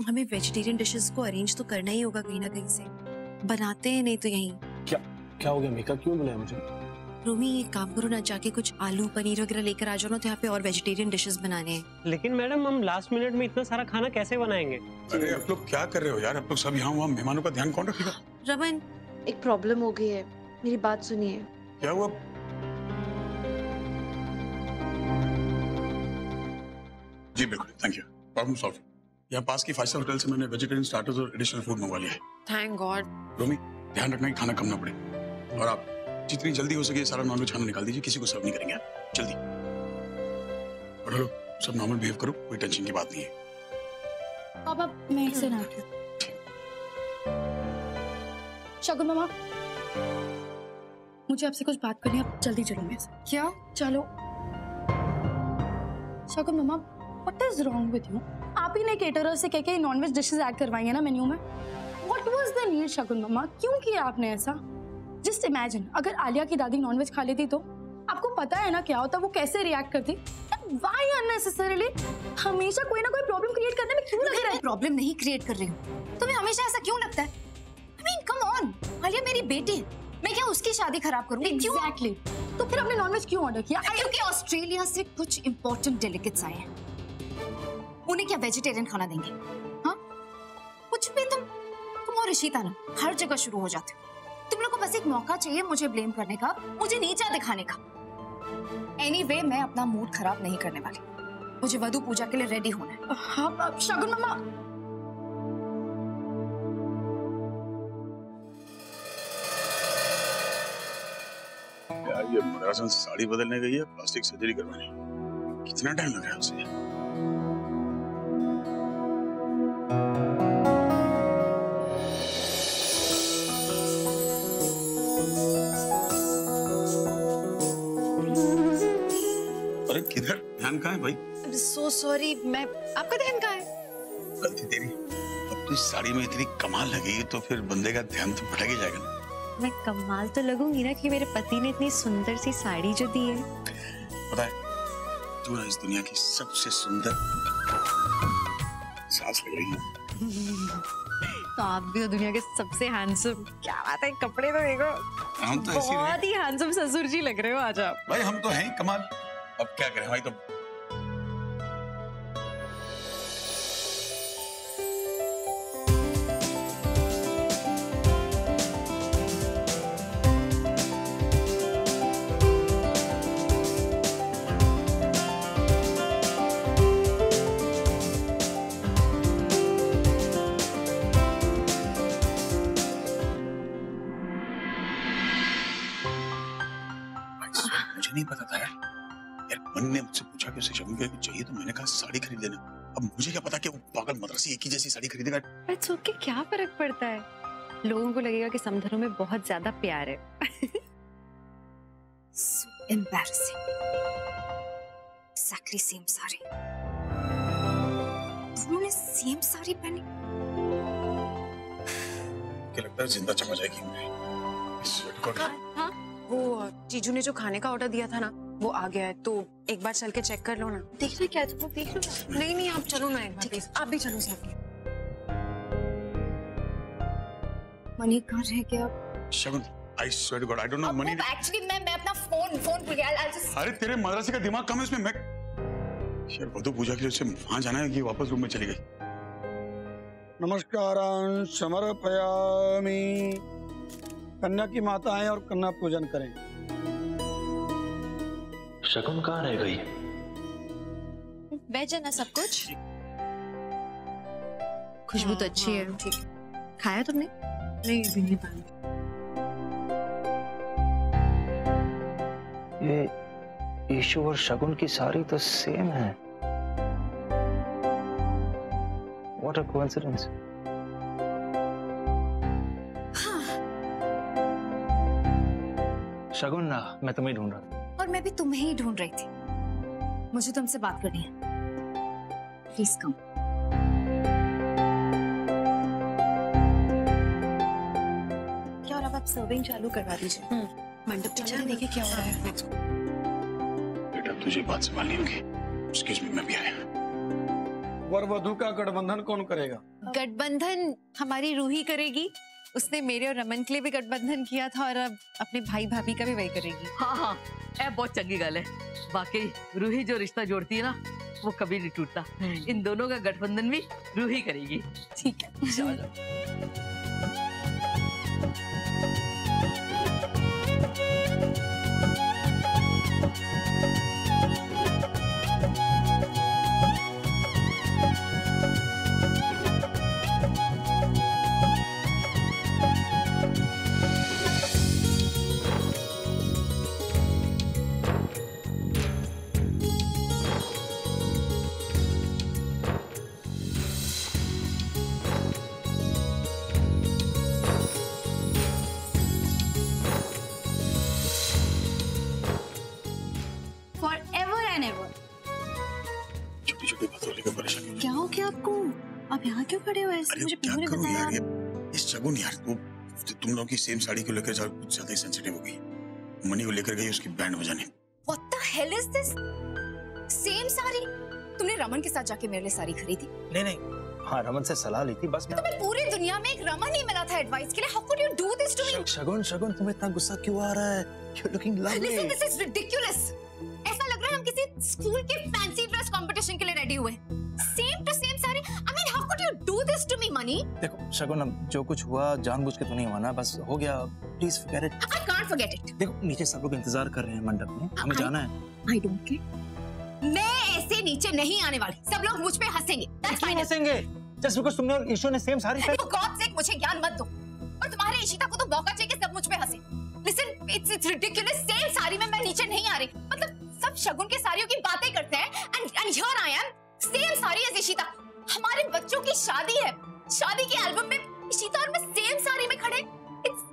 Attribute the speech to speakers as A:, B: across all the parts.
A: हमें vegetarian dishes को arrange तो करना ही होगा कहीं ना कहीं से, बनाते हैं नहीं तो यहीं।
B: क्या क्या हो गया मेका, क्यों बुलाया मुझे?
A: रोमी एक काम करो ना, जाके कुछ आलू पनीर वगैरह लेकर आ जाओ ना, तो यहाँ पे और वेजिटेरियन डिशेस बनाने हैं।
C: लेकिन मैडम हम लास्ट मिनट में इतना सारा खाना कैसे बनाएंगे?
D: अरे आप लोग क्या कर रहे हो यार, आप लोग सब यहाँ वहाँ मेहमानों का ध्यान कौन रखेगा?
A: रमन,
E: एक प्रॉब्लम हो गई है, मेरी बात सुनिए।
D: क्या हुआ? जी बिल्कुल, थैंक यू, प्रॉब्लम सॉल्व। यहाँ पास की 5 स्टार होटल से मैंने वेजिटेरियन स्टार्टर्स और एडिशनल फूड मंगवा लिया है।
A: Thank God.
D: रोमी, ध्यान रखना कि खाना कम ना पड़े, और आप जितनी जल्दी हो सके सारा नॉनवेज खाना निकाल दीजिए, किसी को सर्व नहीं करेंगे आप, जल्दी। और हेलो, सब नॉर्मल बिहेव करो, कोई टेंशन की बात नहीं है।
F: पापा मैं इसे ना शगुन मामा, मुझे आपसे कुछ बात करनी है, आप जल्दी चलो मेरे साथ।
A: क्या?
F: चलो। शगुन मामा, what is wrong with you? आप ही ने केटरर से कह नॉनवेज डिशेस ऐड करवाई है ना मेन्यू में। व्हाट वाज द नीड शगुन मामा, क्यों किया आपने ऐसा? जस्ट इमेजिन, अगर आलिया की दादी नॉनवेज खा लेती तो आपको पता है ना क्या होता, वो कैसे रिएक्ट करती। व्हाई अननेसेसरीली हमेशा कोई ना कोई प्रॉब्लम क्रिएट करने में क्यों लगे रहे?
A: प्रॉब्लम नहीं क्रिएट कर रही हूँ, तुम्हें हमेशा ऐसा क्यों लगता है? I mean come on, Alia मेरी बेटी, मैं क्या उसकी शादी खराब करूंगी?
F: एग्जैक्टली। तो फिर आपने नॉनवेज क्यों ऑर्डर किया?
A: क्योंकि ऑस्ट्रेलिया से कुछ इंपॉर्टेंट डेलीकेट्स आए हैं, उन्हें क्या वेजिटेरियन खाना देंगे? हाँ, कुछ भी तुम और इशिता ना हर जगह शुरू हो जाते हो। तुम लोग को बस एक मौका चाहिए मुझे ब्लेम करने का, मुझे नीचा दिखाने का। एनीवे, मैं अपना मूड खराब नहीं करने वाली, मुझे वधू पूजा के लिए रेडी होना है।
F: हाँ शगुन मामा,
D: यार ये मद्रासन से साड़ी बदलने गई है, प्लास्टिक सर्जरी करवाने, कितना टाइम लग रहा है उसे? अरे किधर ध्यान कहाँ है भाई?
A: सो सॉरी, मैं आपका ध्यान कहाँ है?
D: गलती तेरी। अब तू इस साड़ी में इतनी कमाल लगेगी तो फिर बंदे का ध्यान तो भटक ही जाएगा ना।
G: मैं कमाल तो लगूंगी ना कि मेरे पति ने इतनी सुंदर सी साड़ी जो दी है।
D: पता है, तू ना इस दुनिया की सबसे सुंदर सांस लग रही है।
G: तो आप भी हो दुनिया के सबसे हैंडसम। क्या बात है, कपड़े तो देखो,
D: हम तो
G: बहुत ही हैंडसम ससुर जी लग रहे हो आज आप।
D: भाई हम तो हैं कमाल, अब क्या करें भाई। तो मुझे नहीं पता था यार, मन ने मुझसे पूछा कि उसे शगुन के चाहिए, तो मैंने कहा साड़ी खरीद देना। अब मुझे क्या पता कि वो पागल मद्रासी एक ही जैसी साड़ी खरीदेगा।
G: इट्स ओके, क्या फर्क पड़ता है? लोगों को लगेगा कि समधनों में बहुत ज्यादा प्यार है।
A: So embarrassing. Exactly same sari. उन्होंने सेम साड़ी पहनी।
D: क्या लगता है जिंदा चमक जाएगी मुझे।
A: हाँ, वो जीजू ने जो खाने का ऑर्डर दिया था ना, वो आ गया है, तो एक बार चल के चेक कर लो ना।
F: देखना क्या है तुमको, देख लो ना।
A: नहीं आप चलो ना एक बार प्लीज, आप भी चलो साथ में। मनी कहाँ रह गया?
D: शगुन, I swear to God, I don't know money.
A: Actually मैं अपना फोन भूल गया।
D: अरे तेरे मद्रासी का दिमाग कम है इसमें। मैं यार वधू पूजा के लिए वहां जाना है, ये वापस रूम में चली गई।
H: नमस्कारान् समर्पयामि। कन्या की माता आए और कन्या पूजन करें।
I: शगुन कहाँ रह गई?
A: वेज है ना सब कुछ?
G: खुशबू तो अच्छी है।
A: ठीक।
G: खाया तुमने?
A: नहीं अभी नहीं पाया।
I: ये ईशु और शगुन की साड़ी तो सेम है। What a coincidence. शगुन ना, मैं तुम्हें ढूंढ रहा था।
A: और मैं भी तुम्हें ही ढूंढ रही थी। मुझे तुमसे बात करनी है, प्लीज कम। क्या और अब आप सर्विंग चालू करवा दीजिए। मंडप चलिए देखिए क्या हो रहा है।
D: बेटा तुझे बात संभालनी होगी। एक्सक्यूज मी, मैं भी आया।
H: वर वधु का गठबंधन कौन करेगा?
G: गठबंधन हमारी रूही करेगी। उसने मेरे और रमन के लिए भी गठबंधन किया था और अब अपने भाई भाभी का भी वही करेगी।
J: हाँ हाँ, ये बहुत चंगी गल है। वाकई रूही जो रिश्ता जोड़ती है ना, वो कभी नहीं टूटता। इन दोनों का गठबंधन भी रूही करेगी।
F: ठीक है।
D: छोटी-छोटी बातों लेकर परेशानी हो
G: क्या हो गया आपको? आप यहाँ क्यों खड़े हो ऐसे?
D: अरे
G: मुझे
D: क्या
G: पीहू ने
D: करूं
G: बताया।
D: यार, ये शगुन यार, वो तुम लोग की सेम साड़ी को लेकर कुछ ज्यादा ही सेंसिटिव हो गई। मनी को लेकर गई उसकी बैंड बजाने।
A: What the hell is this? Same sari? तुमने रमन के साथ जाके मेरे लिए साड़ी खरीदी?
I: नहीं, हाँ रमन से सलाह ली थी बस। मैं
A: तुम्हें पूरी दुनिया में एक रमन ही मिला था एडवाइस के लिए। How could you do this to me?
I: शगुन तुम्हें इतना गुस्सा क्यों आ रहा है? You're looking lovely.
A: Listen, this is ridiculous. ऐसा लग रहा है हम किसी स्कूल के फैंसी ड्रेस कंपटीशन के लिए रेडी हुए। Same to same sari. I mean, how could you do this to me, Mani?
I: देखो शगुन, अब जो कुछ हुआ जानबूझ के तो नहीं हुआ ना, बस हो गया। Please forget it.
A: I can't forget it.
I: देखो नीचे सब लोग इंतजार कर रहे हैं मंडप में, हमें जाना है।
A: I don't care. मैं ऐसे नीचे नहीं आने वाली। सब लोग मुझ पे हंसेंगे। That's
I: क्यों
A: final.
I: हंसेंगे? Just because तुमने और ईशू ने सेम साड़ी पहनी।
A: For God's sake, मुझे ज्ञान मत दो। और तुम्हारे इशिता को तो मौका चाहिए कि सब मुझ पे हंसे। Listen, it's ridiculous. Same sari में मैं नीचे नहीं आ रही। मतलब सब शगुन के साड़ियों की बातें करते हैं and here I am, same sari as Ishita. हमारे बच्चों की शादी है। शादी के एल्बम में इशिता और मैं सेम साड़ी में खड़े।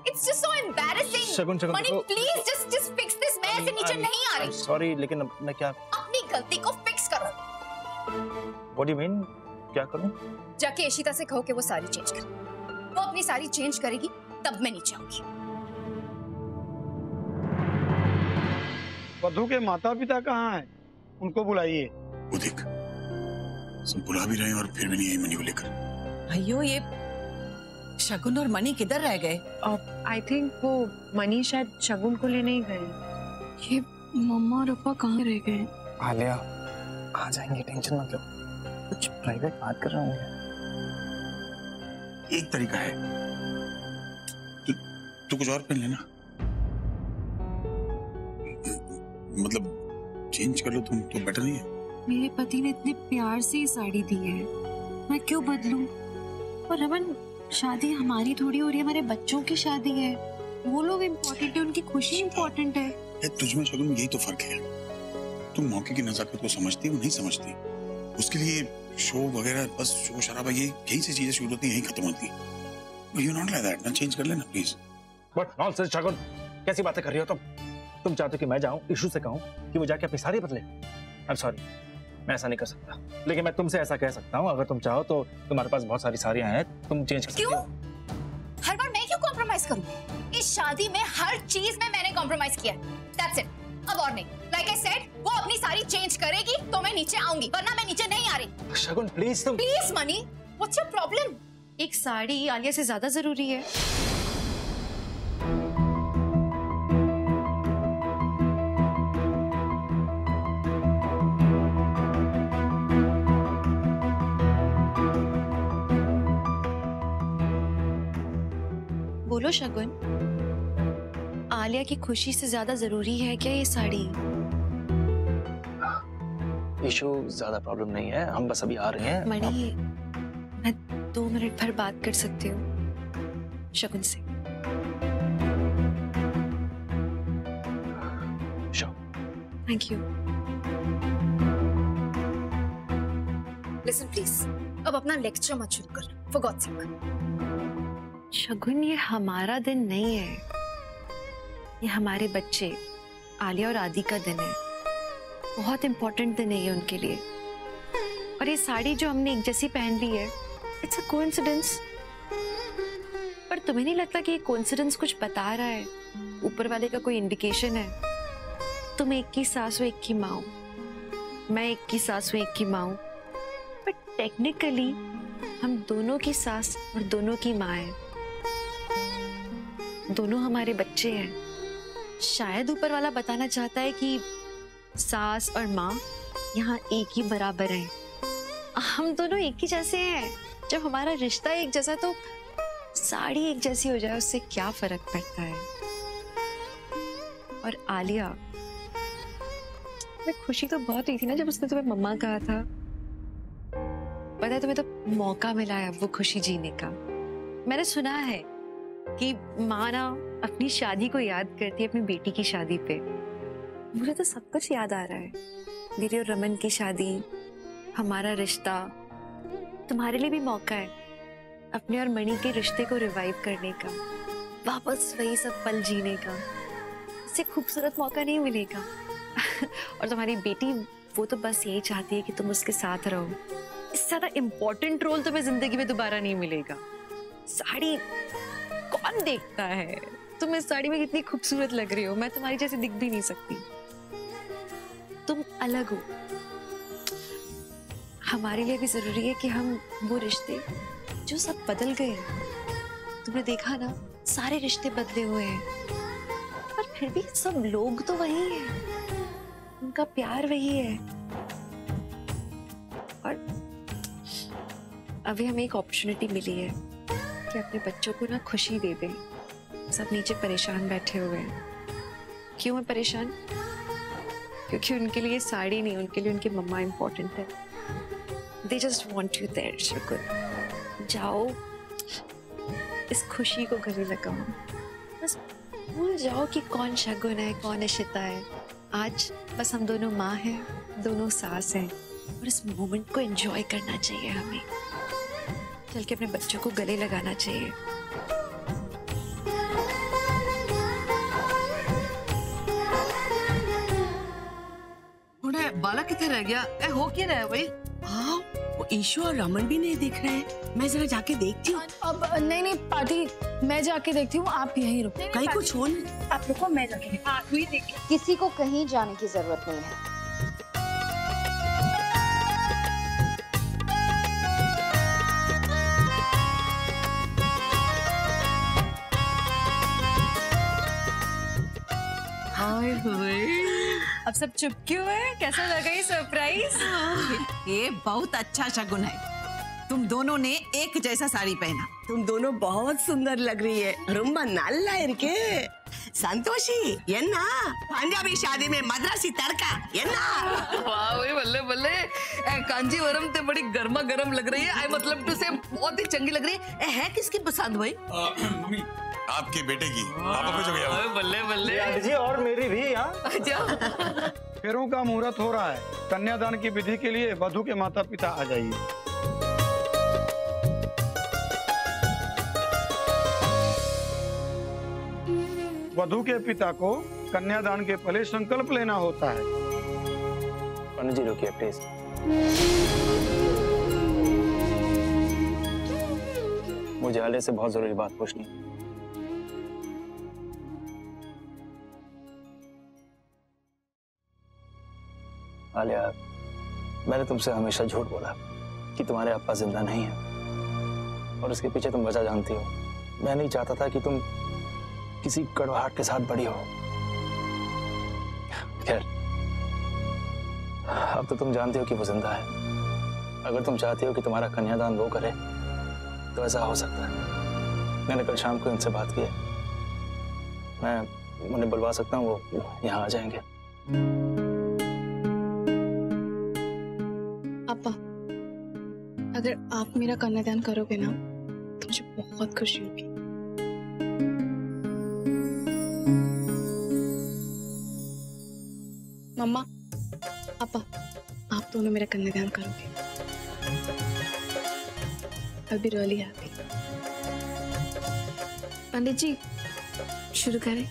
A: It's just so embarrassing.
I: Shagun
A: Mani, please just fix this. मैं ऐसे नीचे नहीं आ रही।
I: सॉरी, लेकिन अब मैं क्या?
A: अपनी गलती को फिक्स करो।
I: What do you mean? क्या करूं?
A: जाके इशिता से कहो कि वो साड़ी चेंज करे। वो अपनी साड़ी चेंज करेगी तब मैं नीचे आऊंगी।
H: वधु के माता पिता कहाँ हैं? उनको बुलाइए।
D: वो देख, सब बुला भी रहे हैं और फिर भी नहीं आई मनी को लेकर।
J: अयो, ये शगुन और मनी किधर रह गए?
G: आई थिंक वो मनी शायद शगुन को लेने ही गए।
F: ये मम्मा और पापा कहाँ रह गए?
I: आलिया, आ जाएंगे, टेंशन मत लो। कुछ प्राइवेट बात कर रहा हूँ।
D: एक तरीका है, तू कुछ और पहन लेना। मतलब चेंज कर लो तुम, तो बेटर नहीं है?
G: मेरे पति ने इतने प्यार से ये साड़ी दी है, मैं क्यों बदलूं? और रमन, शादी हमारी थोड़ी हो रही है, हमारे बच्चों की शादी है। वो लोग इम्पोर्टेंट है, उनकी खुशी इम्पोर्टेंट है।
D: तुझमें शगुन यही तो फर्क है। तुम मौके की नजाकत को समझती, वो नहीं समझती। उसके लिए शो वगैरह, बस शो शराबा, यही से चीजें शुरू होती हैं, यही खत्म होती हैं। यू नॉट लाइक दैट ना, चेंज कर लेना प्लीज।
I: बट नॉनसेंस शगुन, कैसी बातें कर रही हो तुम? तुम चाहते हो कि मैं जाऊं इशू से कहूं कि वो जाके अपनी साड़ी बदले? आई एम सॉरी, मैं ऐसा नहीं कर सकता, लेकिन मैं तुमसे ऐसा कह सकता हूं, अगर तुम चाहो तो तुम्हारे पास बहुत सारी साड़ियां हैं, तुम चेंज कर सकते हो।
A: हर बार मैं क्यों कॉम्प्रोमाइज करूं? इस शादी में हर चीज में मैंने कॉम्प्रोमाइज किया है। दैट्स इट, अब और नहीं। लाइक आई सेड, वो अपनी साड़ी चेंज करेगी तो मैं नीचे आऊंगी, वरना मैं नीचे नहीं आ रही।
I: शगुन प्लीज, तुम
A: please money, what's your problem?
G: एक साड़ी आलिया से ज्यादा जरूरी है। बोलो शगुन, आलिया की खुशी से ज्यादा जरूरी है क्या ये साड़ी?
I: इशू ज्यादा प्रॉब्लम नहीं है, हम बस अभी आ रहे हैं।
G: मणि, मैं 2 मिनट भर बात कर सकती हूँ शगुन से। Thank you.
A: लिसन प्लीज, अब अपना लेक्चर मत शुरू कर, फॉर गॉड्स सेक।
G: शगुन, ये हमारा दिन नहीं है, ये हमारे बच्चे आलिया और आदि का दिन है। बहुत इंपॉर्टेंट दिन है ये उनके लिए। और ये साड़ी जो हमने एक जैसी पहन ली है, इट्स अ कोइंसिडेंस। पर तुम्हें नहीं लगता कि ये कोइंसिडेंस कुछ बता रहा है? ऊपर वाले का कोई इंडिकेशन है? तुम एक की सास हो, एक की माँ हो। मैं एक की सास हूँ, एक की माँ हूँ। बट टेक्निकली हम दोनों की सास और दोनों की माँ है, दोनों हमारे बच्चे हैं। शायद ऊपर वाला बताना चाहता है कि सास और माँ यहाँ एक ही बराबर हैं। हम दोनों एक ही जैसे हैं। जब हमारा रिश्ता एक जैसा तो साड़ी एक जैसी हो जाए उससे क्या फर्क पड़ता है। और आलिया, मैं खुशी तो बहुत हुई थी ना जब उसने तुम्हें मम्मा कहा था। पता है तुम्हें तो मौका मिला है अब वो खुशी जीने का। मैंने सुना है कि माँ ना अपनी शादी को याद करती है अपनी बेटी की शादी पे। मुझे तो सब कुछ याद आ रहा है, मेरी और रमन की शादी, हमारा रिश्ता। तुम्हारे लिए भी मौका है अपने और मणि के रिश्ते को रिवाइव करने का, वापस वही सब पल जीने का। इससे खूबसूरत मौका नहीं मिलेगा। और तुम्हारी बेटी वो तो बस यही चाहती है कि तुम उसके साथ रहो। इससे ज्यादा इम्पोर्टेंट रोल तुम्हें जिंदगी में दोबारा नहीं मिलेगा। साड़ी कौन देखता है? तुम इस साड़ी में कितनी खूबसूरत लग रही हो, मैं तुम्हारी जैसे दिख भी नहीं सकती। तुम अलग हो। हमारे लिए भी जरूरी है कि हम वो रिश्ते जो सब बदल गए हैं। तुमने देखा ना, सारे रिश्ते बदले हुए हैं, पर फिर भी सब लोग तो वही हैं, उनका प्यार वही है। और अभी हमें एक अपॉर्चुनिटी मिली है कि अपने बच्चों को ना खुशी दे दें। सब नीचे परेशान बैठे हुए हैं। क्यों है परेशान? क्योंकि उनके लिए साड़ी नहीं, उनके लिए उनकी मम्मा इम्पोर्टेंट है। They just want you there, शगुन। जाओ, इस खुशी को गले लगाओ। बस भूल जाओ कि कौन शगुन है, कौन इशिता है। आज बस हम दोनों माँ हैं, दोनों सास हैं, और इस मोमेंट को एंजॉय करना चाहिए हमें। चल के अपने बच्चों को गले लगाना चाहिए।
J: बाला कितने रह गया? हो क्या रहा है भाई?
K: हाँ, वो ईशु और रमन भी नहीं दिख रहे हैं। मैं जरा जाके देखती हूँ।
F: अब नहीं पार्टी, मैं जाके देखती हूँ, आप यहीं रुको।
K: कहीं कुछ हो नहीं।
F: आप रुको, मैं जाके
L: किसी को कहीं जाने की जरूरत नहीं है।
M: अब सब चुप क्यों है? कैसा लगा ये सरप्राइज?
K: ये बहुत अच्छा शगुन है। तुम दोनों ने एक जैसा साड़ी पहना। तुम दोनों बहुत सुंदर लग रही है। रुम्बा नल्ला इनके संतोषी एन्ना पंजाबी शादी में मद्रासी तड़का एन्ना।
J: वाह भाई, बल्ले बल्ले। कांजीवरम ते बड़ी गर्मा गर्म लग रही है। आई मतलब टू से बहुत ही चंगी लग रही है किसकी पसंद भाई?
D: मम्मी, आपके बेटे की। पापा को जो गया।
J: बल्ले बल्ले
I: जी, और मेरी भी।
H: फेरों का मुहूर्त हो रहा है। कन्यादान की विधि के लिए वधू के माता पिता आ जाइए। वधू के पिता को कन्यादान के पहले संकल्प लेना होता है।
B: पंडित जी रुकिए प्लीज। मुझे आलिया से बहुत जरूरी बात पूछनी है। आलिया, मैंने तुमसे हमेशा झूठ बोला कि तुम्हारे अप्पा जिंदा नहीं है, और उसके पीछे तुम वजह जानती हो। मैं नहीं चाहता था कि तुम किसी कड़वाहट के साथ बड़ी हो। खैर, अब तो तुम जानती हो कि वो जिंदा है। अगर तुम चाहती हो कि तुम्हारा कन्यादान वो करे तो ऐसा हो सकता है। मैंने कल शाम को उनसे बात की है। मैं उन्हें बुलवा सकता हूँ, वो यहाँ आ जाएंगे।
F: अप्पा, अगर आप मेरा कन्यादान करोगे ना तो मुझे बहुत खुशी होगी। मम्मा, अप्पा, आप दोनों मेरा कन्यादान करोगे। I'll be really happy। पंडित जी, शुरू करें।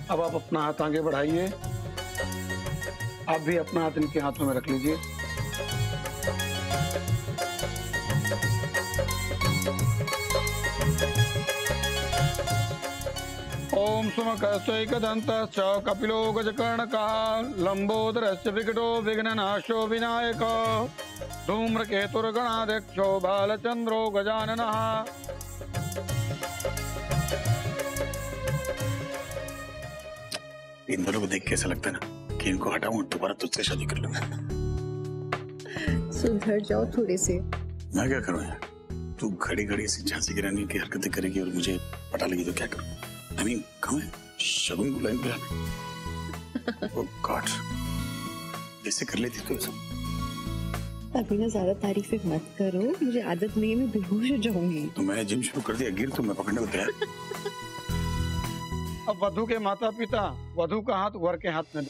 H: अब आप अपना हाथ आगे बढ़ाइए। आप भी अपना हाथ इनके हाथों में रख लीजिए। ओम सुमकस्तैकदन्तश्च कपिलो गजकर्णकः लंबोदरस्य विकटो विघ्ननाशो विनायक धूम्रकेतुर्गणाध्यक्षो बालचंद्रो गजाननः।
D: इन दोनों को देख कैसा लगता है ना कि इनको हटाऊं और दोबारा तुझसे शादी कर लूं।
G: सुधर जाओ थोड़े से।
D: मैं क्या करूं यार? तू घड़ी घड़ी से झांसी की रानी की हरकतें करेगी और मुझे पटा लगी तो क्या करूं? I mean, कम है शगुन को लाइन पे आना। Oh God, जैसे कर लेती तो सब।
G: अभी ना ज्यादा तारीफें मत करो, मुझे आदत नहीं है, मैं बेहोश हो जाऊंगी।
D: तो मैंने जिम शुरू कर दिया, गिर तो मैं पकड़ने को तैयार।
H: अब वधु के माता पिता वधु का हाथ वर के हाथ में।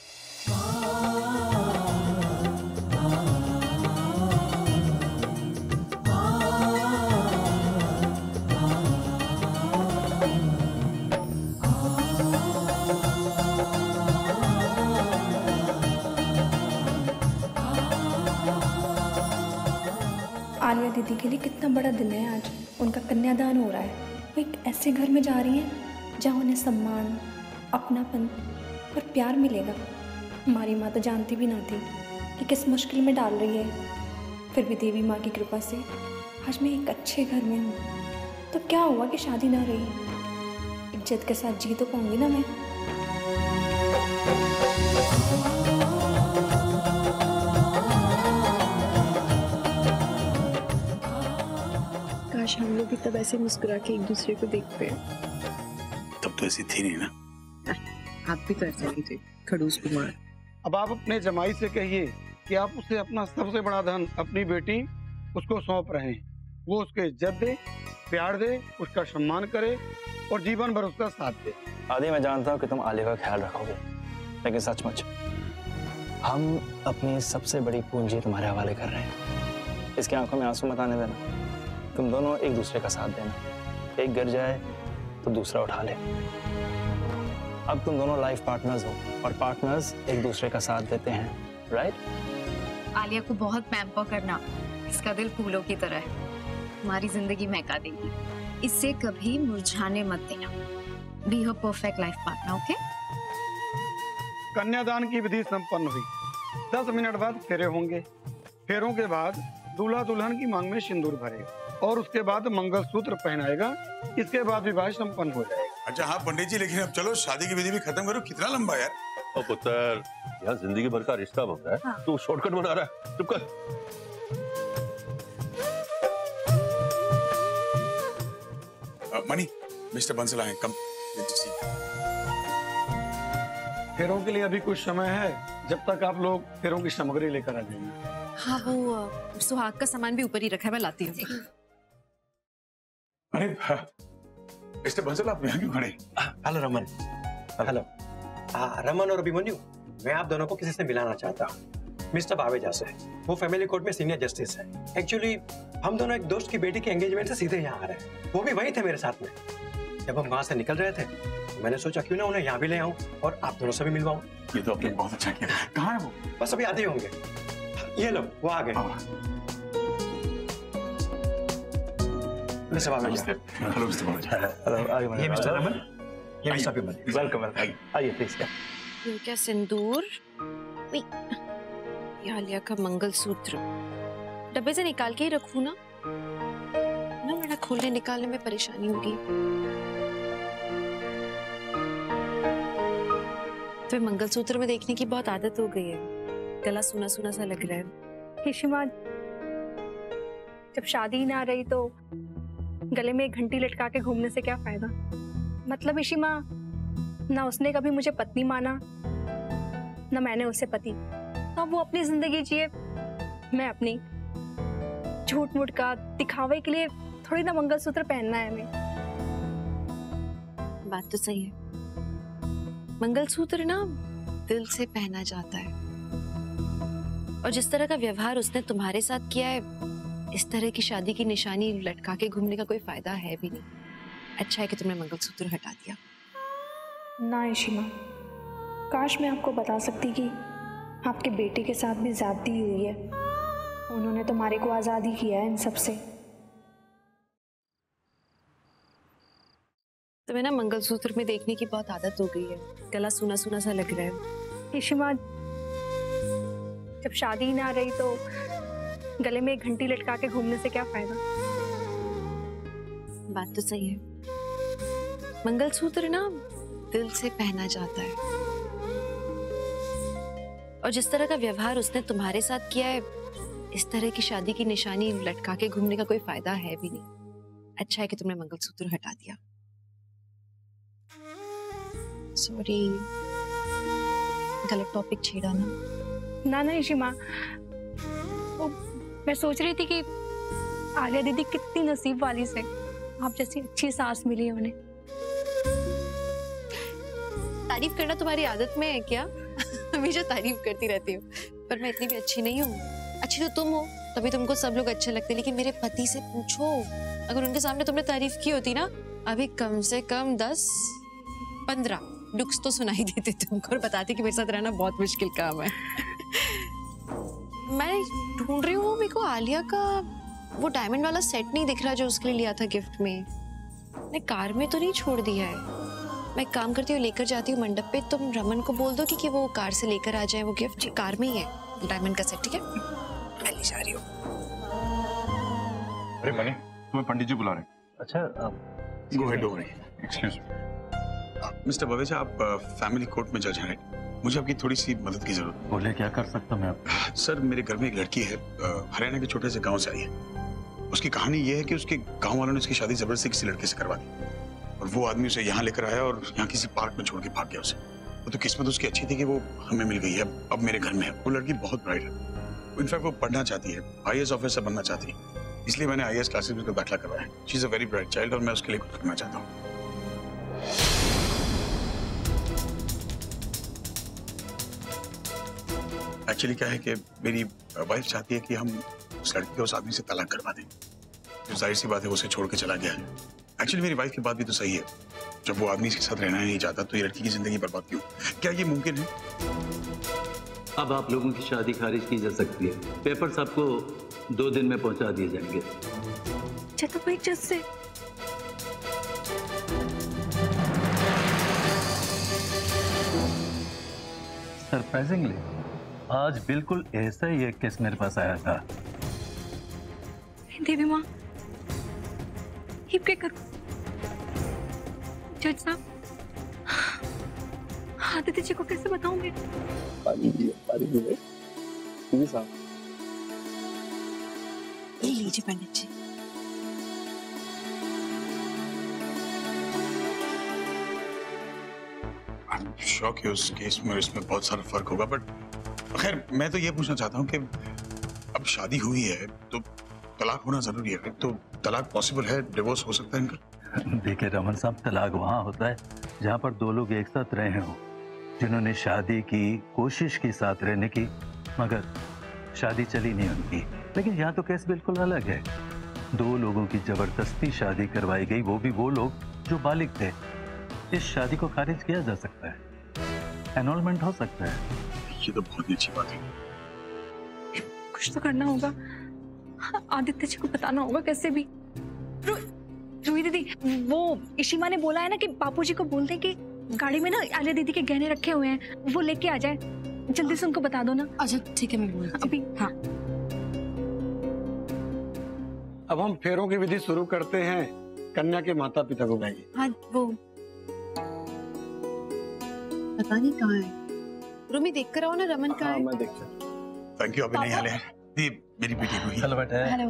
F: आलिया दीदी के लिए कितना बड़ा दिन है आज। उनका कन्यादान हो रहा है। वो एक ऐसे घर में जा रही हैं जहाँ उन्हें सम्मान, अपनापन और प्यार मिलेगा। हमारी माँ तो जानती भी ना थी कि किस मुश्किल में डाल रही है। फिर भी देवी माँ की कृपा से आज मैं एक अच्छे घर में हूँ। तो क्या हुआ कि शादी ना रही, इज्जत के साथ जी तो पाऊंगी ना मैं।
G: काश हम लोग भी तब ऐसे मुस्कुरा के एक दूसरे को देखते हैं।
D: तब तो ऐसी थी नहीं ना।
G: आप भी कर सकते खड़ूस कुमार।
H: अब आप अपने जमाई से कहिए कि आप उसे अपना सबसे बड़ा धन अपनी बेटी उसको सौंप रहे हैं। वो उसके इज्जत दे, प्यार दे, उसका सम्मान करे और जीवन भर उसका साथ दे।
B: आदि, मैं जानता हूँ कि तुम आलिया का ख्याल रखोगे, लेकिन सचमुच हम अपनी सबसे बड़ी पूंजी तुम्हारे हवाले कर रहे हैं। इसकी आंखों में आंसू मत आने देना। तुम दोनों एक दूसरे का साथ देना। एक गिर जाए तो दूसरा उठा ले। अब तुम दोनों लाइफ पार्टनर्स हो और पार्टनर्स एक दूसरे का साथ देते हैं, राइट?
A: आलिया को बहुत पैम्पर करना, इसका दिल फूलों की तरह है, हमारी जिंदगी महका देगी। इसे कभी मुरझाने मत देना। बी हर परफेक्ट लाइफ पार्टनर, ओके?
H: कन्यादान की विधि संपन्न हुई। 10 मिनट बाद फेरे होंगे। फेरों के बाद दूल्हा दुल्हन की मांग में सिंदूर भरेगा और उसके बाद मंगलसूत्र पहनाएगा। इसके बाद विवाह संपन्न हो जाएगा।
D: अच्छा हाँ पंडित जी, लेकिन अब चलो शादी की विधि भी खत्म करो। कितना लंबा यार?
N: ओ पुत्र, यहाँ जिंदगी भर का रिश्ता बन रहा है। हाँ। तू शॉर्टकट बना रहा है, चुप कर।
D: मनी, मिस्टर बंसल आए, कम।
H: फेरों के लिए अभी कुछ समय है, जब तक आप लोग फेरों की सामग्री लेकर आ जाएंगे।
G: हाँ, वो सुहाग का सामान भी ऊपर ही रखा है, मैं लाती हूँ।
D: अरे मिस्टर बंसल, आप यहाँ क्यों खड़े?
O: हेलो रमन। हेलो रमन और अभिमन्यु, मैं आप दोनों को किसी से मिलाना चाहता हूँ। मिस्टर बावेजा से। वो फैमिली कोर्ट में सीनियर जस्टिस है। एक्चुअली हम दोनों एक दोस्त की बेटी के एंगेजमेंट से सीधे यहाँ आ रहे हैं। वो भी वही थे मेरे साथ में। जब हम वहाँ से निकल रहे थे, मैंने सोचा क्यों ना उन्हें यहाँ भी ले आऊँ और आप दोनों से भी मिलवाऊँ।
D: ये तो आपने बहुत अच्छा किया। कहाँ है वो?
O: बस अभी आते ही होंगे। ये लो, वो आ गए।
D: हेलो मिस्टर
B: हेलो,
O: ये मिस्टर रमन, ये मिस्टर अभिमन्यु।
B: वेलकम, आइए प्लीज।
G: ये क्या सिंदूर? ये आलिया का मंगलसूत्र डब्बे से निकाल के ही रखूं ना मेरा खोलने निकालने में परेशानी होगी। तो मंगलसूत्र में देखने की बहुत आदत हो गई है, गला सुना सुना सा लग रहा है।
F: हिशिमा, जब शादी ना रही तो गले में एक घंटी लटका के घूमने से क्या फायदा? मतलब हिशिमा, ना उसने कभी मुझे पत्नी माना, ना मैंने उसे पति। अब वो अपनी जिंदगी जिए, मैं अपनी। झूठ मूठ का दिखावे के लिए थोड़ी ना मंगलसूत्र पहनना है हमें।
G: बात तो सही है, मंगलसूत्र ना दिल से पहना जाता है। और जिस तरह का व्यवहार उसने तुम्हारे साथ किया है, इस तरह की शादी की निशानी लटका के घूमने का कोई फायदा है भी नहीं। अच्छा है कि तुमने मंगलसूत्र हटा दिया।
F: ना इशिमा, काश मैं आपको बता सकती कि आपके बेटे के साथ भी ज्यादती हुई है। उन्होंने तुम्हारे को आज़ाद ही किया है इन सब से।
G: तुम्हें ना मंगलसूत्र में देखने की बहुत आदत हो गई है, गला सुना सुना सा लग रहा है।
F: इशिमा, जब शादी ना रही तो गले में एक घंटी लटका के घूमने से क्या फायदा।
G: बात तो सही है, मंगलसूत्र ना दिल से पहना जाता है, और जिस तरह का व्यवहार उसने तुम्हारे साथ किया है, इस तरह की शादी की निशानी लटका के घूमने का कोई फायदा है भी नहीं। अच्छा है कि तुमने मंगलसूत्र हटा दिया। सॉरी, गलत टॉपिक छेड़ा ना।
F: ना इशी माँ, वो मैं सोच रही थी कि आलिया दीदी कितनी नसीब वाली से आप जैसी अच्छी सास मिली है उन्हें।
G: तारीफ करना तुम्हारी आदत में है क्या? हमेशा तारीफ करती रहती हो, पर मैं इतनी भी अच्छी नहीं हूँ। अच्छी तो तुम हो, तभी तुमको सब लोग अच्छे लगते हैं, लेकिन मेरे पति से पूछो, अगर उनके सामने तुमने तारीफ की होती ना, अभी कम से कम 10-15 लुक्स तो सुनाई देते तुमको और बताती कि मेरे साथ रहना बहुत मुश्किल काम है। मैं ढूंढ रही हूँ, मेरे को आलिया का वो डायमंड वाला सेट नहीं दिख रहा जो उसके लिए लिया था गिफ्ट में। मैं कार में तो नहीं छोड़ दिया है। मैं काम करती हूँ, लेकर जाती हूँ मंडप पे। तुम रमन को बोल दो कि वो कार से लेकर आ जाए वो गिफ्ट। कार में ही है डायमंड का सेट, ठीक है? मैं ले जा रही हूँ।
D: अरे बने, तुम्हें पंडित जी बुला रहे हैं।
I: अच्छा,
D: go ahead, don't worry. Excuse me mister Baweja, आप फैमिली कोर्ट में जज हैं। मुझे आपकी थोड़ी सी मदद की जरूरत है।
I: बोले, क्या कर सकता हूँ मैं आपको?
D: सर, मेरे घर में एक लड़की है, हरियाणा के छोटे से गांव से आई है। उसकी कहानी ये है कि उसके गांव वालों ने उसकी शादी जबरदस्ती किसी लड़के से करवा दी, और वो आदमी उसे यहाँ लेकर आया और यहाँ किसी पार्क में छोड़ के भाग गया उसे। वो तो किस्मत उसकी अच्छी थी कि वो हमें मिल गई है, अब मेरे घर में है। वो लड़की बहुत ब्राइट है, इनफैक्ट वो पढ़ना चाहती है, IAS ऑफिसर बनना चाहती है, इसलिए मैंने IAS क्लासेस में दाखिला करवाया। She is a very bright child और मैं उसके लिए कुछ करना चाहता हूँ। एक्चुअली क्या है कि मेरी वाइफ चाहती है कि हम उस लड़की को उस आदमी से तलाक करवा दें। जो जाहिर सी बात है, वो उसे छोड़ के चला गया है। एक्चुअली मेरी वाइफ की बात भी तो सही है, जब वो आदमी इसके साथ रहना ही नहीं चाहता तो ये लड़की की जिंदगी बर्बाद क्यों? क्या ये मुमकिन है?
P: अब आप लोगों की शादी खारिज की जा सकती है। पेपर्स आपको 2 दिन में पहुंचा दिए जाएंगे।
F: चलो भाई, जज से
P: सरप्राइजिंगली आज बिल्कुल ऐसा ही एक केस मेरे पास आया था।
F: देवी माँ, ये क्या करूं? जज साहब, आदित्य जी को कैसे बताऊंगी?
G: ये लीजिए पंडित जी।
D: शौक है उस केस में, इसमें बहुत सारा फर्क होगा, बट खैर मैं तो ये पूछना चाहता हूँ कि अब शादी हुई है तो तलाक होना जरूरी है, तो तलाक पॉसिबल है, डिवोर्स हो सकता है इनका?
P: देखिए रमन साहब, तलाक वहाँ होता है जहाँ पर 2 लोग एक साथ रहे हों, जिन्होंने शादी की कोशिश की साथ रहने की, मगर शादी चली नहीं उनकी। लेकिन यहाँ तो केस बिल्कुल अलग है। 2 लोगों की जबरदस्ती शादी करवाई गई, वो भी वो लोग जो बालिग थे। इस शादी को खारिज किया जा सकता है, एनरोलमेंट हो सकता है।
D: ये तो बहुत ही अच्छी बात है।
F: कुछ तो करना होगा, आदित्य जी को बताना होगा कैसे भी। रूही दीदी, वो इशिमा ने बोला है ना कि बापूजी को बोल दे कि गाड़ी में ना आलिया दीदी के गहने रखे हुए हैं, वो लेके आ जाए। जल्दी से उनको बता दो ना।
A: अच्छा ठीक है, मैं बोलती हूँ
F: अभी। हाँ,
H: अब हम फेरों की विधि शुरू करते हैं। कन्या के माता पिता को बुलाइए।
G: हाँ, वो पता नहीं कहाँ है। रूमी देख कर आओ ना, रमन कहाँ है?
B: मैं देखता हूँ।
D: Thank you. अभी नहीं आले हैं। ये मेरी बेटी रूही।
I: हेलो बेटा।
F: हेलो।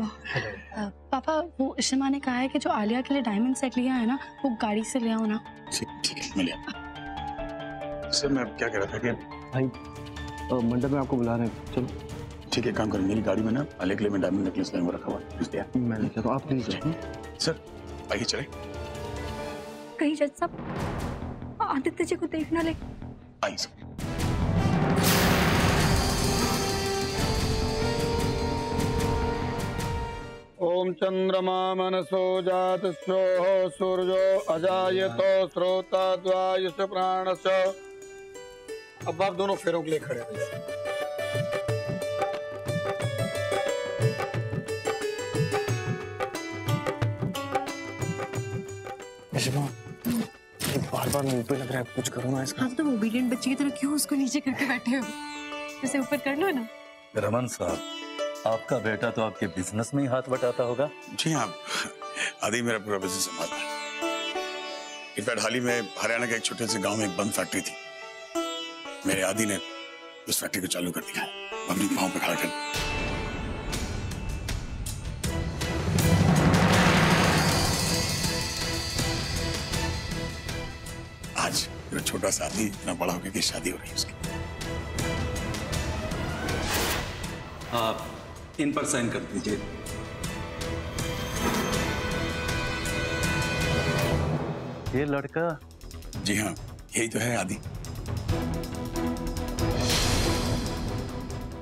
F: पापा, वो इशिमा ने कहा है कि जो आलिया के लिए डायमंड सेट लिया है ना, वो गाड़ी से ले आओ ना।
D: ठीक है, मैं ले आता। सर, मैं क्या कह रहा था कि
B: भाई मंडप में आपको बुला रहे हैं, चलो।
D: ठीक है, काम करें, मेरी गाड़ी में ना आलिया के लिए मैं डायमंड नेकलेस लाया हुआ रखा हुआ है, इसलिए
B: मैं लेके आता हूँ, आप प्लीज जाइए।
D: सर आइए चले।
F: कहीं जज साहब आदित्य जी को देखना ले।
D: आइए सर।
H: ओम चंद्रमा मनसो जातस्योः सूर्यो अजायतो श्रोताद्वायुष प्राणस्य। अब आप दोनों फेरों के लिए खड़े हो जाइए।
B: बार-बार मुंह पे लग रहा है, कुछ करो ना इसका।
G: आप तो ओबीडिएंट बच्चे की तरह क्यों उसको नीचे करके बैठे हो? जैसे ऊपर कर लो ना।
P: रमन साहब, आपका बेटा तो आपके बिजनेस में ही हाथ बटाता होगा।
D: जी हाँ, आदि मेरा पूरा बिजनेस संभालता है। इनफैक्ट हाल ही में हरियाणा के एक छोटे से गांव में एक बंद फैक्ट्री थी, मेरे आदि ने उस फैक्ट्री को चालू कर दिया, अपनी पांव पे खड़ा कर। आज मेरा छोटा सा आदि इतना बड़ा हो गया कि शादी हो रही है उसकी।
P: आप इन पर साइन कर दीजिए। ये लड़का?
D: जी हाँ, यही तो है आदि।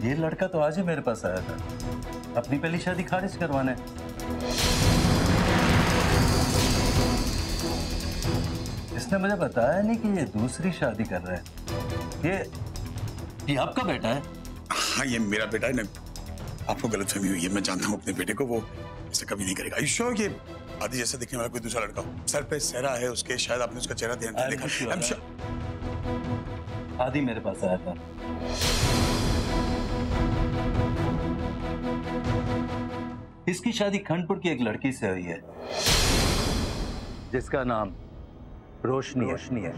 P: ये लड़का तो आज ही मेरे पास आया था अपनी पहली शादी खारिज करवाने। इसने मुझे बताया नहीं कि ये दूसरी शादी कर रहा है। ये आपका बेटा है?
D: हाँ, ये मेरा बेटा है ना। आपको गलतफहमी हुई है, मैं जानता हूँ अपने बेटे को, वो ऐसा कभी नहीं करेगा। श्योर ये आदि जैसा दिखने वाला कोई दूसरा लड़का हो। सर पे सेहरा है उसके, शायद आपने उसका चेहरा ध्यान से देखा।
P: आदि मेरे पास आया था। इसकी शादी खंडपुर की एक लड़की से हुई है जिसका नाम रोशनी है।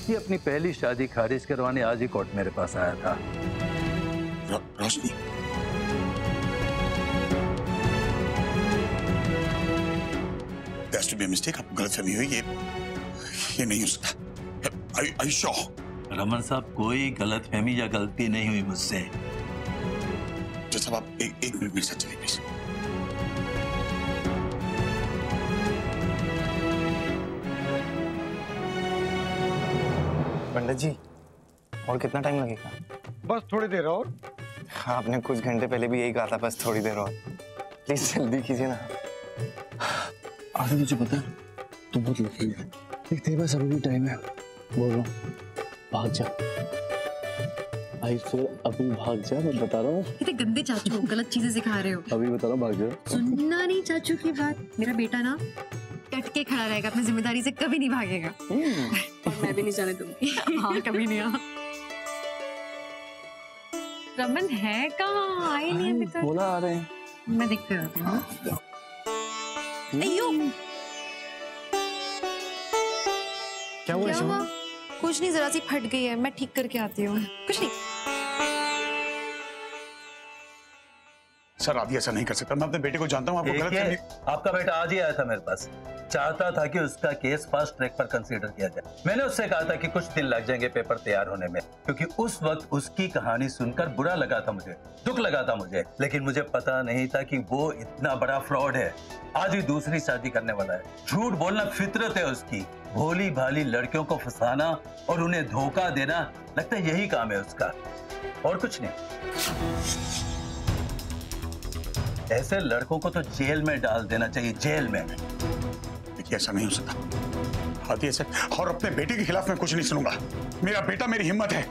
P: ये अपनी पहली शादी खारिज करवाने आज ही कोर्ट मेरे पास आया था।
D: रोशनी? That's to be a mistake, आपको गलतफहमी हुई। ये नहीं हो सकता। Are you sure?
P: रमन साहब, कोई गलतफहमी या गलती नहीं हुई मुझसे।
D: जज साहब, आप एक मिनट मेरे साथ चलिए प्लीज।
B: पंडित जी, और कितना टाइम लगेगा?
H: बस थोड़ी देर और।
B: हाँ, आपने कुछ घंटे पहले भी यही कहा था, बस थोड़ी देर और। प्लीज जल्दी कीजिए ना।
Q: आदि मुझे पता है तुम बहुत लकी है, लेकिन तेरे पास अभी भी टाइम है। बोल रहा हूँ, भाग जा। आई फिर अभी भाग जा, मैं बता रहा हूँ।
G: इतने गंदे चाचू, गलत चीजें सिखा रहे हो।
Q: अभी बता रहा हूँ, भाग जा।
G: सुनना नहीं चाचू की बात। मेरा बेटा ना डट के खड़ा रहेगा, अपनी जिम्मेदारी से कभी नहीं भागेगा।
E: मैं भी नहीं जाने दूंगी।
G: हाँ, कभी नहीं। रमन है कहाँ? आए नहीं अभी तक।
B: बोला आ रहे हैं।
G: मैं देखते रहती हूँ।
B: क्या हुआ?
G: कुछ नहीं, जरा सी फट गई है, मैं ठीक करके आती हूँ। कुछ नहीं।
D: सर, आदि ऐसा नहीं कर सकता। मैं अपने बेटे को जानता हूँ। आपको गलत।
P: आपका बेटा आज ही आया था मेरे पास, चाहता था कि उसका केस फास्ट ट्रैक पर कंसीडर किया जाए। मैंने उससे कहा था कि कुछ दिन लग जाएंगे पेपर तैयार होने में, क्योंकि उस वक्त उसकी कहानी सुनकर बुरा लगा था मुझे, दुख लगा था मुझे, लेकिन मुझे पता नहीं था कि वो इतना बड़ा फ्रॉड है। आज ही दूसरी शादी करने वाला है। झूठ बोलना फितरत है उसकी। भोली भाली लड़कियों को फंसाना और उन्हें धोखा देना, लगता है यही काम है उसका, और कुछ नहीं। ऐसे लड़कों को तो जेल में डाल देना चाहिए, जेल में।
D: देखिए, ऐसा नहीं हो सकता आदि, ऐसा। और अपने बेटे के खिलाफ मैं कुछ नहीं सुनूंगा। मेरा बेटा मेरी हिम्मत है,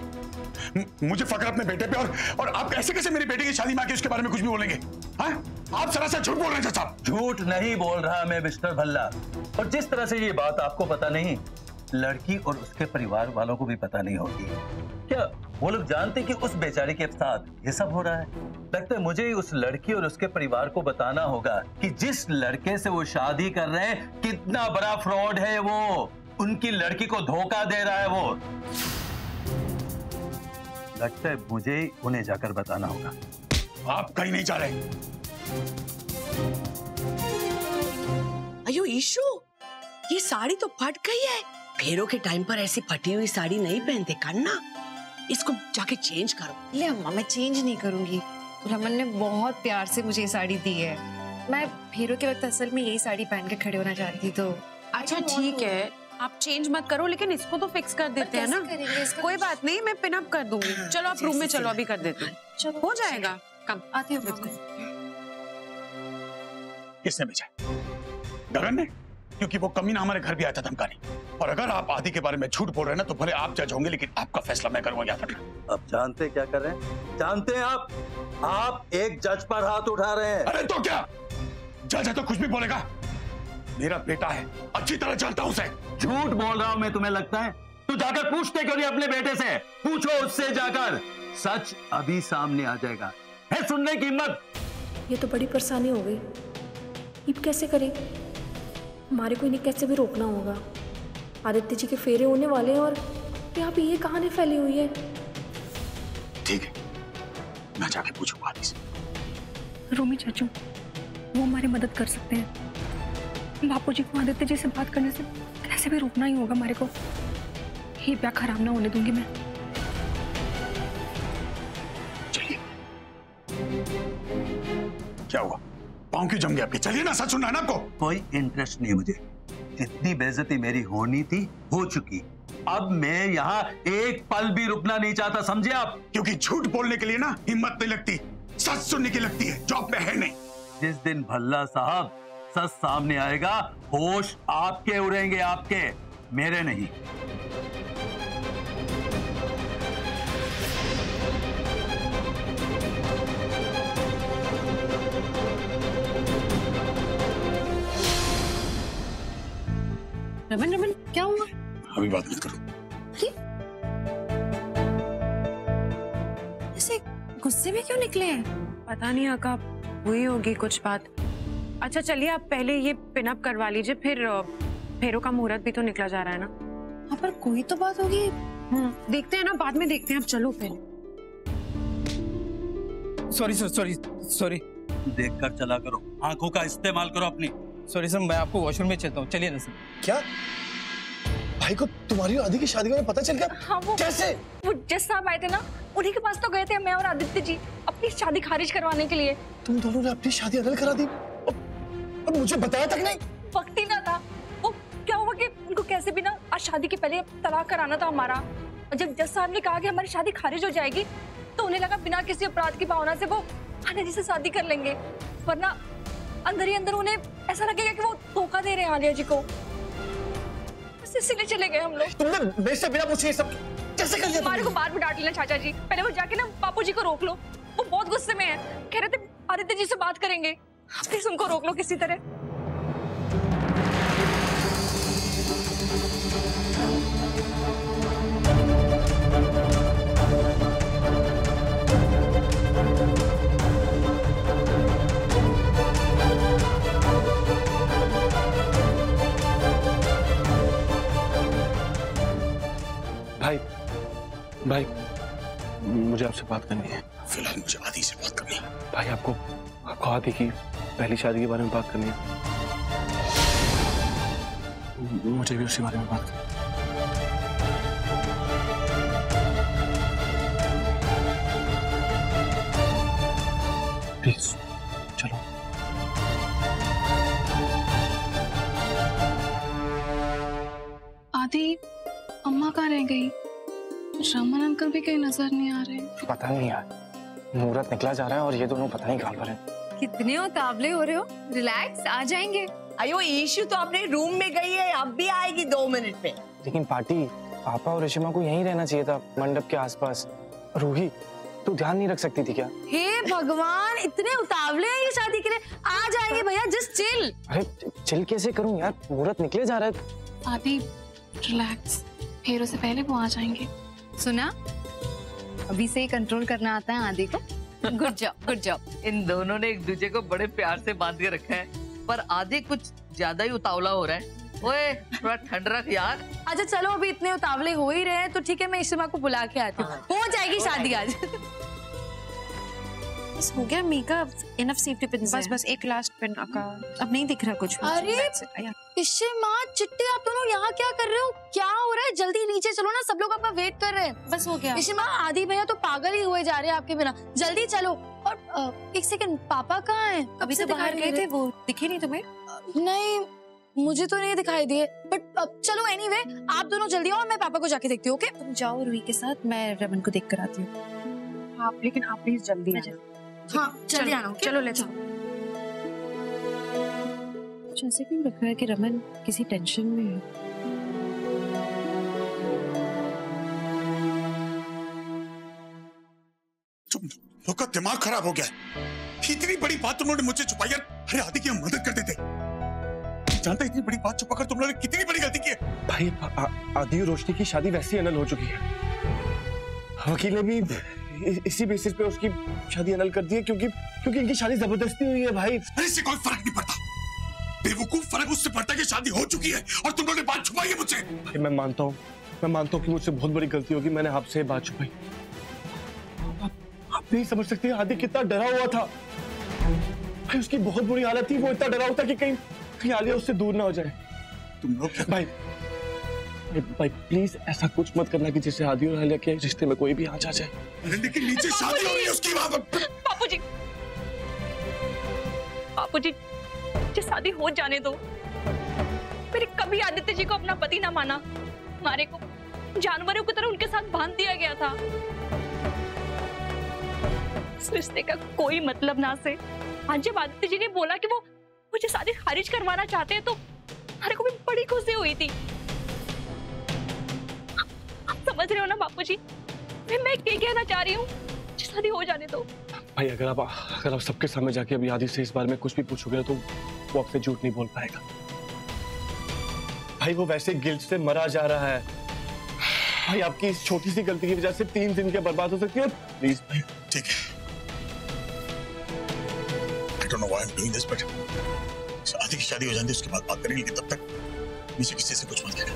D: मुझे फक्र अपने बेटे पे। और आप कैसे कैसे मेरी बेटे की शादी में आके उसके बारे में कुछ भी बोलेंगे? हाँ? आप सरासर झूठ बोल रहे हैं साहब।
P: झूठ नहीं बोल रहा मैं मिस्टर भल्ला, और जिस तरह से ये बात आपको पता नहीं, लड़की और उसके परिवार वालों को भी पता नहीं होगी। क्या वो लोग जानते कि उस बेचारे के साथ ये सब हो रहा है? लगता है मुझे उस लड़की और उसके परिवार को बताना होगा कि जिस लड़के से वो शादी कर रहे हैं कितना बड़ा फ्रॉड है वो, उनकी लड़की को धोखा दे रहा है वो। लगता है मुझे उन्हें जाकर बताना होगा।
D: आप कहीं नहीं जा रहे।
K: अयो ईशु, ये साड़ी तो फट गई है। फेरों के टाइम पर ऐसी फटी हुई साड़ी नहीं पहनते करना, इसको जाके चेंज करो।
G: ले अम्मा, मैं चेंज नहीं करूंगी। रमन ने बहुत प्यार से मुझे ये साड़ी दी है। मैं फेरों के वक्त असल में यही साड़ी पहन के खड़े होना चाहती थी। तो
E: अच्छा ठीक है, आप चेंज मत करो, लेकिन इसको तो फिक्स कर देते हैं ना। कोई बात नहीं, मैं पिन अप कर दूंगी। चलो आप रूम में चलो, अभी कर देते हैं। हो जाएगा, कम
G: आती हूँ।
D: किसने भेजा? गगन ने, क्योंकि वो कमीना हमारे घर भी आया था धमकाने। और अगर आप आदि के बारे में झूठ बोल रहे हैं ना, तो भले आप जज होंगे, लेकिन आपका फैसला मैं करूंगा। याद रखना।
P: अब जानते क्या कर रहे हैं? जानते हैं आप एक जज पर हाथ उठा रहे हैं।
D: अरे तो क्या, जज है तो कुछ भी बोलेगा। मेरा बेटा है, अच्छी तरह जानता हूं उसे।
P: झूठ बोल रहा हूं मैं, तुम्हें लगता है? तू जाकर पूछते क्यों नहीं अपने बेटे से? पूछो उससे जाकर, सच अभी सामने आ जाएगा। है सुनने की हिम्मत?
R: ये तो बड़ी परेशानी हो गई। अब कैसे करें? हमारे को इन्हें कैसे भी रोकना होगा। आदित्य जी के फेरे होने वाले हैं और यहाँ पे ये कहानी फैली हुई है।
D: ठीक है, मैं जाके पूछूंगा आदि से।
R: रोमी चाचू, वो हमारी मदद कर सकते हैं। बापू जी को आदित्य जी से बात करने से कैसे भी रोकना ही होगा हमारे को। ये ब्याह खराब ना होने दूंगी मैं।
D: चलिए। क्या हुआ? पाँव क्यों जम गया आपके? चलिए ना, सच सुनना है ना आपको।
P: कोई इंटरेस्ट नहीं मुझे। जितनी बेइज्जती मेरी होनी थी हो चुकी। अब मैं यहाँ एक पल भी रुकना नहीं चाहता, समझे आप?
D: क्योंकि झूठ बोलने के लिए ना हिम्मत नहीं लगती, सच सुनने की लगती है, जो आप में है नहीं।
P: जिस दिन भल्ला साहब सच सामने आएगा, होश आपके उड़ेंगे, आपके, मेरे नहीं।
E: रमन रमन क्या हुआ?
D: अभी बात मत करो।
E: ऐसे गुस्से में क्यों निकले हैं? पता नहीं आका, हुई होगी कुछ बात। अच्छा चलिए आप पहले ये पिनअप करवा लीजिए, फिर फेरों का मुहूर्त भी तो निकला जा रहा है ना। हाँ पर कोई तो बात होगी। देखते हैं ना, बाद में देखते हैं। अब चलो पहले।
I: Sorry sir, sorry.
P: देखकर चला करो, आंखों का इस्तेमाल करो अपनी।
I: सॉरी सर, मैं आपको वॉशरूम में चलता हूँ, चलिए ना सर।
Q: क्या भाई को तुम्हारी और आदि की शादी में पता चल गया?
R: हाँ, वो
Q: कैसे?
R: वो जज साहब आए थे ना, उन्हीं के पास तो गए थे मैं और आदित्य जी अपनी शादी खारिज करवाने के लिए।
Q: तुम दोनों ने अपनी शादी अदल करा दी और मुझे बताया तक नहीं?
R: वक्त ही ना था। वो क्या हुआ कि उनको कैसे भी ना आज शादी के पहले तलाक कराना था हमारा। और जब जज साहब ने कहा कि हमारी शादी खारिज हो जाएगी तो उन्हें लगा बिना किसी अपराध की भावना से वो आलिया जी से शादी कर लेंगे, वरना अंदर ही अंदर उन्हें ऐसा लगेगा कि वो धोखा दे रहे हैं आलिया जी को। बस इसीलिए चले गए हम लोग।
Q: तुमने मेरे से बिना पूछे सब कैसे कर लिया?
R: हमारे को बार बार डांट लेना चाचा जी। पहले वो जाके ना बापू जी को रोक लो, वो बहुत गुस्से में है। कह रहे थे आदित्य जी से बात करेंगे, प्लीज उनको रोक लो किसी तरह।
Q: भाई मुझे आपसे बात करनी है।
D: फिलहाल मुझे आदि से बात करनी है।
Q: भाई आपको आदि की पहली शादी के बारे में बात करनी है। मुझे भी उसी बारे में बात करनी है। प्लीज चलो।
F: आदि, अम्मा कहाँ रह गई? रमन अंकल भी कहीं नजर नहीं आ रहे।
B: पता नहीं यार, मुहूर्त निकला जा रहा है और ये दोनों पता नहीं कहाँ पर हैं।
A: कितने उतावले हो रहे हो? रिलैक्स, आ जाएंगे।
K: अयो ईशु तो अपने रूम में गई है, अब भी आएगी 2 मिनट में।
B: लेकिन पार्टी, पापा और ऋषिमा को यहीं रहना चाहिए था, मंडप के आसपास। रूही, तू ध्यान नहीं रख सकती थी क्या?
F: हे भगवान, इतने उतावले हैं ये शादी के लिए। आ जाएंगे भैया, जस्ट चिल।
B: अरे चिल कैसे करूं यार, मुहूर्त निकले जा रहा है।
F: आदि रिलैक्स, फेरों से पहले वो आ जाएंगे।
A: सुना, अभी से ही कंट्रोल करना आता है आदि को। Good job, good job.
J: इन दोनों ने एक दूसरे को बड़े प्यार से बांध के रखा है, पर आदि कुछ ज्यादा ही उतावला हो रहा है। ओए थोड़ा ठंड रख यार।
F: अच्छा चलो, अभी इतने उतावले हो ही रहे हैं तो ठीक है, मैं इशिमा को बुला के आती हूँ। हो जाएगी शादी आज।
E: बस हो गया मेकअप, इनफ सेफ्टी पिन। बस एक लास्ट पिन का, अब नहीं दिख रहा कुछ।
F: अरे इशिमा, चिट्टी, आप दोनों यहाँ क्या कर रहे हो? क्या हो रहा है? जल्दी नीचे चलो ना, सब लोग आपका वेट कर रहे हैं।
E: बस हो गया।
F: इशिमा, आदि भैया तो पागल ही हुए जा रहे हैं आपके बिना। जल्दी चलो। और एक सेकंड, पापा कहाँ हैं?
E: अभी तो बाहर गए थे, वो दिखे नहीं तुम्हें?
F: नहीं, मुझे तो नहीं दिखाई दिए, बट चलो एनीवे, आप दोनों जल्दी आओ, मैं पापा को जाके देखती हूँ। ओके,
E: तुम जाओ रूही के साथ, मैं रमन को देख कर आती हूँ। हाँ लेकिन आप प्लीज जल्दी आना।
F: हाँ जल्दी आना।
E: चलो लेट्स। कुछ ऐसे क्यों लग रहा है कि रमन किसी टेंशन में है?
D: तुम लोग का दिमाग खराब हो गया है। इतनी बड़ी बात तुमने मुझसे छुपाई यार। अरे आदि की हम मदद कर देते। जानता इतनी बड़ी बात छुपाकर तुम लोगों ने कितनी बड़ी गलती की है।
Q: भाई आदि और रोशनी की शादी वैसे ही अनल हो चुकी है। वकील ने भी इसी बेसिस पे उसकी शादी अनल कर दी है क्योंकि इनकी शादी जबरदस्ती हुई है भाई।
D: अरे इससे कोई फर्क नहीं पड़ता, बेवकूफ, फर्क उससे पड़ता है कि शादी हो चुकी है और तुम लोगों ने बात छुपाई है मुझसे।
Q: भाई मैं मानता हूँ कि मुझसे बहुत बड़ी गलती होगी, मैंने आपसे बात छुपाई। आप नहीं समझ सकते आदि कितना डरा हुआ था भाई, उसकी बहुत बुरी हालत थी, वो इतना डरा हुआ था कि कहीं आलिया उससे दूर ना हो जाए।
D: तुम लोग
Q: भाई प्लीज ऐसा कुछ मत करना कि जिससे आदि और आलिया के रिश्ते में कोई भी आंच आ जाए।
D: लेकिन नीचे शादी हो रही है उसकी वहां पर।
R: बापूजी मुझे शादी हो जाने दो। मैंने कभी आदित्य जी को अपना पति ना माना, हमारे को जानवरों की तरह उनके साथ बांध दिया गया था। इस रिश्ते का कोई मतलब ना से आज जब आदित्य जी ने बोला कि वो मुझे शादी खारिज करवाना चाहते हैं तो हमारे को भी बड़ी खुशी हुई थी। आप समझ रहे हो ना बापूजी, मैं क्या कहना चाह रही हूँ, शादी हो जाने दो।
Q: भाई अगर आप सबके सामने जाके अभी आदि से इस बारे में कुछ भी पूछोगे तो वो आपसे झूठ नहीं बोल पाएगा। भाई वो वैसे गिल्ट से मरा जा रहा है भाई, आपकी इस छोटी सी गलती की वजह से 3 जिंदगियां बर्बाद हो सकती है। प्लीज भाई।
D: ठीक है, I don't know why I'm doing this, but आदि की शादी हो जाती है उसके बाद बात करेंगे, लेकिन तब तक नीचे किसी से कुछ मत कहना।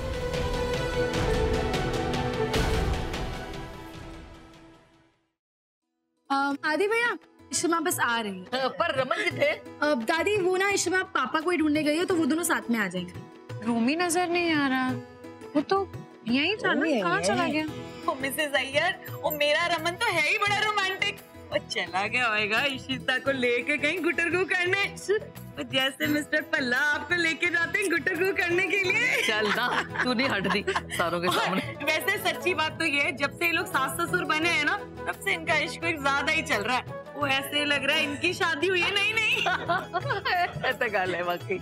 F: आदि भैया इश्मा बस आ रही है।
J: पर रमन जी थे।
F: दादी वो ना इश्मा पापा को ही ढूंढने गई है तो वो दोनों साथ में आ जाएंगे।
E: रूमी नजर नहीं आ रहा, वो तो यही था ना, कहाँ चला गया?
K: ओ मिसेस अय्यर, वो मेरा रमन तो है ही बड़ा रोमांटिक। वो चला गया होगा इशिता को लेके कहीं गुटरगू करने, जैसे मिस्टर पल्ला आपको लेके जाते हैं गुटरगू करने के लिए।
J: चल ना, तू नहीं हट दी सारों के सामने।
K: वैसे सच्ची बात तो ये है, जब से ये लोग सास ससुर बने हैं ना, तब से इनका इश्क एक ज्यादा ही चल रहा है। वो ऐसे लग रहा है इनकी शादी हुई है। नहीं
J: ऐसा गाल है वाकई।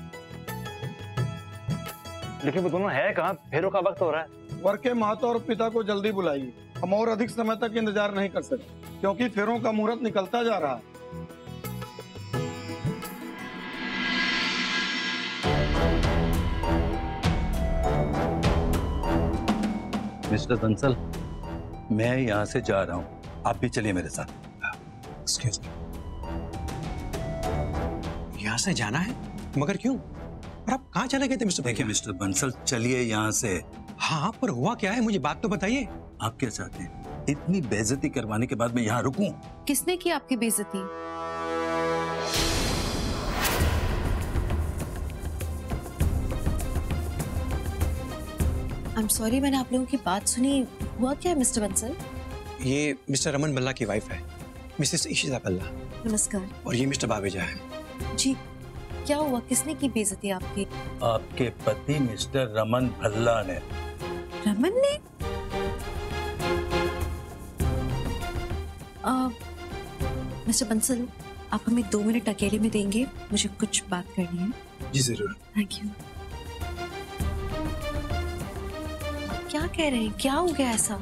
I: लेकिन वो दोनों है कहाँ? फेरों का वक्त हो रहा है।
H: वर के माता और पिता को जल्दी बुलाइए, हम और अधिक समय तक इंतजार नहीं कर सकते क्योंकि फेरों का मुहूर्त निकलता जा रहा है।
P: मिस्टर बंसल, मैं यहाँ से जा रहा हूँ, आप भी चलिए मेरे साथ।
O: एक्सक्यूज मी, यहाँ से जाना है? मगर क्यों? और आप कहाँ चले गए थे मिस्टर?
P: देखिए मिस्टर बंसल, चलिए यहाँ से।
O: हाँ, पर हुआ क्या है, मुझे बात तो बताइए।
P: आप क्या चाहते हैं? इतनी बेइज्जती करवाने के बाद मैं यहाँ रुकूं?
G: किसने की आपकी बेइज्जती? I'm sorry, मैंने आप लोगों की बात सुनी। हुआ क्या है मिस्टर बंसल?
O: ये मिस्टर रमन भल्ला की वाइफ है, मिसेस इशिता भल्ला।
G: नमस्कार।
O: और ये मिस्टर बावेजा है।
G: जी, क्या हुआ? किसने की बेइज्जती आपकी?
P: आपके पति मिस्टर रमन भल्ला ने।
G: रमन ने? मिस्टर बंसल, आप हमें 2 मिनट अकेले में देंगे? मुझे कुछ बात करनी है।
O: जी जरूर।
G: Thank you. क्या कह रहे हैं? क्या हो गया ऐसा?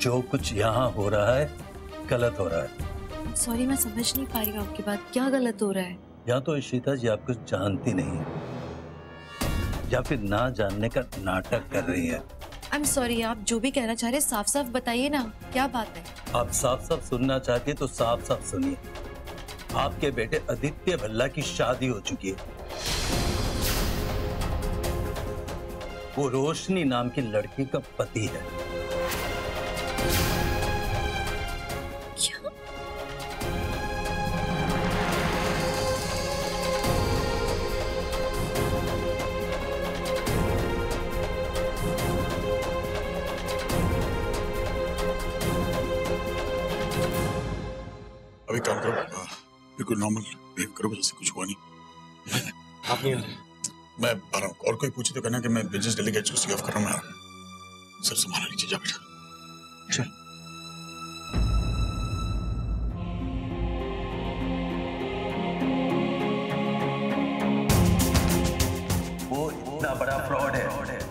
P: जो कुछ यहाँ हो रहा है गलत हो रहा है।
G: सॉरी, मैं समझ नहीं पा रही हूँ आपकी बात। क्या गलत हो रहा है?
P: या तो इशिता जी आपको जानती नहीं है या फिर ना जानने का नाटक कर रही है।
G: I'm sorry, आप जो भी कहना चाह रहे हैं साफ साफ बताइए ना, क्या बात है?
P: आप साफ साफ सुनना चाहती है तो साफ साफ सुनिए। आपके बेटे आदित्य भल्ला की शादी हो चुकी है। वो रोशनी नाम की लड़की का पति है।
D: अभी काम करो, बिल्कुल नॉर्मल बिहेव करो, जैसे कुछ हुआ नहीं।
O: आप नहीं आ रहे?
D: मैं आ रहा हूँ। और कोई पूछे तो कहना कि मैं बिजनेस डेलीगेट को सी ऑफ कर रहा हूँ। मैं सब संभाल लीजिए, जा बेटा।
O: चल।
P: वो इतना बड़ा फ्रॉड है,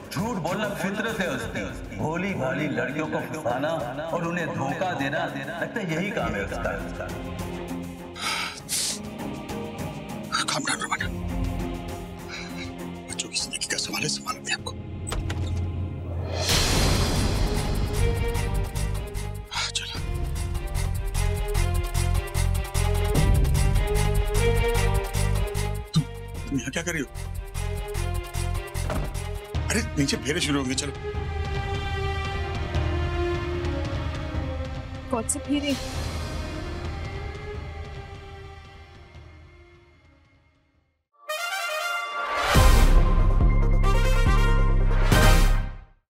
P: झूठ बोलना फितरत है उसकी। भोली भाली लड़कियों को फंसाना और उन्हें धोखा देना, लगता है यही काम है उसका।
D: काम डाल रहा बच्चों की जिंदगी का सवाल है, संभालते हैं आपको। चलो तुम यहाँ क्या कर रही हो? अरे नीचे फेरे शुरू होंगे, चलो।
A: कौन से फेरे?